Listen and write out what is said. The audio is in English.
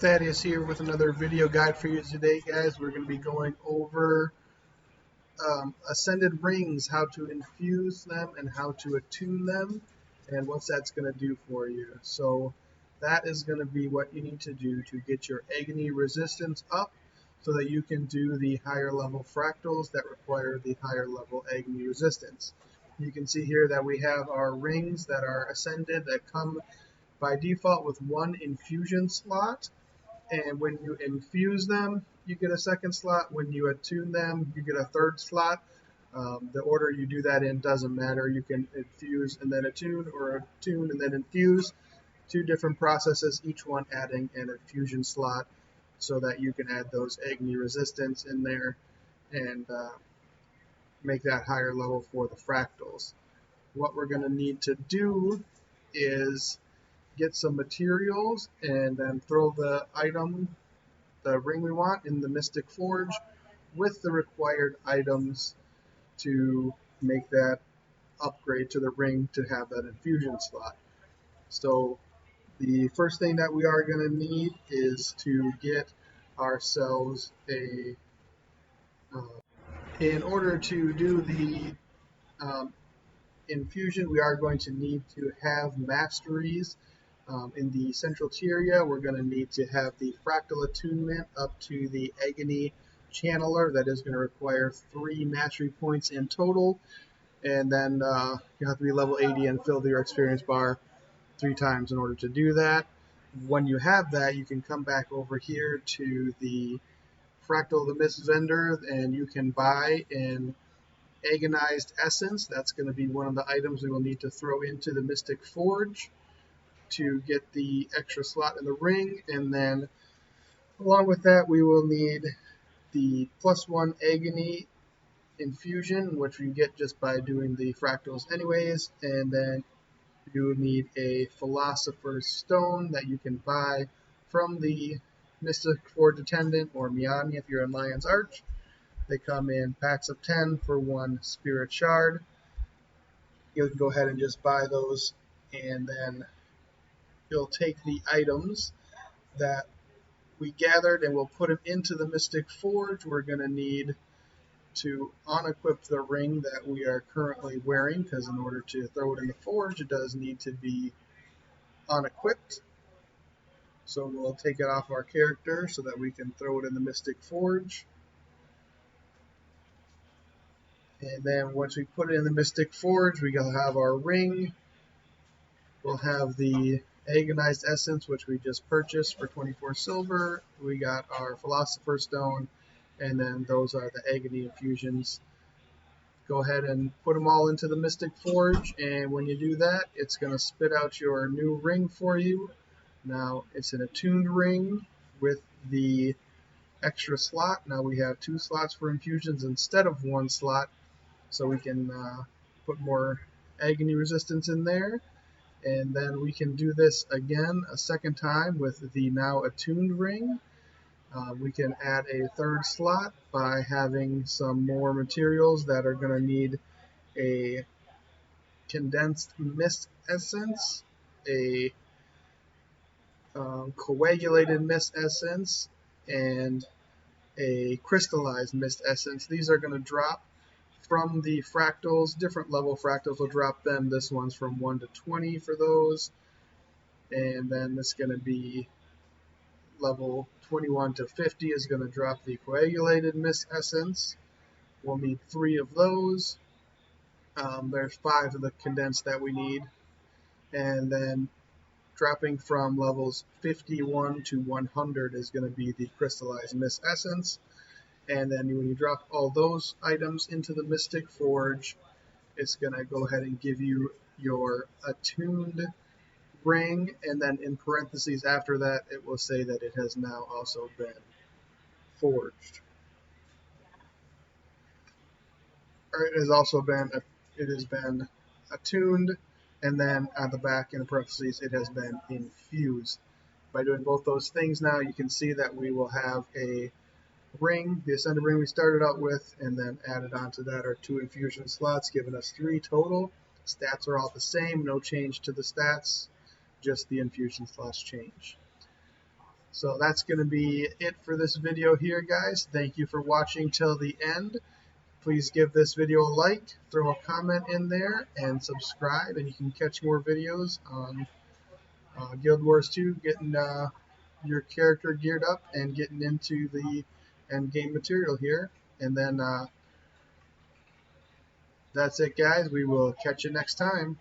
Thaddeus here with another video guide for you today, guys. We're going to be going over ascended rings, how to infuse them and how to attune them, and what that's going to do for you. So that is going to be what you need to do to get your agony resistance up so that you can do the higher level fractals that require the higher level agony resistance. You can see here that we have our rings that are ascended that come by default with one infusion slot. And when you infuse them, you get a second slot. When you attune them, you get a third slot. The order you do that in doesn't matter. You can infuse and then attune, or attune and then infuse. Two different processes, each one adding an infusion slot so that you can add those agony resistance in there and make that higher level for the fractals. What we're going to need to do is get some materials and then throw the ring we want in the Mystic Forge with the required items to make that upgrade to the ring to have that infusion slot. So the first thing that we are going to need is to get ourselves in order to do the infusion, we are going to need to have masteries. In the central tier, we're going to need to have the fractal attunement up to the agony channeler. That is going to require 3 mastery points in total, and then you have to be level 80 and fill your experience bar 3 times in order to do that. When you have that, you can come back over here to the Fractal the Mist vendor, and you can buy an agonized essence. That's going to be one of the items we will need to throw into the Mystic Forge to get the extra slot in the ring. And then along with that, we will need the +1 agony infusion, which we get just by doing the fractals anyways. And then you will need a philosopher's stone that you can buy from the Mystic Forge attendant or Miani if you're in Lion's Arch. They come in packs of 10 for 1 spirit shard. You can go ahead and just buy those, and then you'll take the items that we gathered and we'll put them into the Mystic Forge. We're going to need to unequip the ring that we are currently wearing, because in order to throw it in the forge, it does need to be unequipped. So we'll take it off our character so that we can throw it in the Mystic Forge. And then once we put it in the Mystic Forge, we'll have our ring. We'll have the agonized essence, which we just purchased for 24 silver. We got our philosopher's stone, and then those are the agony infusions. Go ahead and put them all into the Mystic Forge, and when you do that, it's going to spit out your new ring for you. Now it's an attuned ring with the extra slot. Now we have 2 slots for infusions instead of 1 slot, so we can put more agony resistance in there. And then we can do this again a second time with the now attuned ring. We can add a 3rd slot by having some more materials that are going to need a condensed mist essence, a coagulated mist essence, and a crystallized mist essence. These are going to drop from the fractals. Different level fractals will drop them. This one's from 1 to 20 for those. And then this is going to be level 21 to 50 is going to drop the coagulated mist essence. We'll need 3 of those. There's 5 of the condensed that we need. And then dropping from levels 51 to 100 is going to be the crystallized mist essence. And then when you drop all those items into the Mystic Forge, it's going to go ahead and give you your attuned ring, and then in parentheses after that, it will say that it has now also been forged. Or it has been attuned, and then on the back in the parentheses, it has been infused. By doing both those things now, you can see that we will have a ring, the ascended ring we started out with, and then added onto that are 2 infusion slots, giving us 3 total. Stats are all the same, no change to the stats, just the infusion slots change. So that's going to be it for this video here, guys. Thank you for watching till the end. Please give this video a like, throw a comment in there, and subscribe, and you can catch more videos on Guild Wars 2, getting your character geared up and getting into the end game material here. And then that's it, guys. We will catch you next time.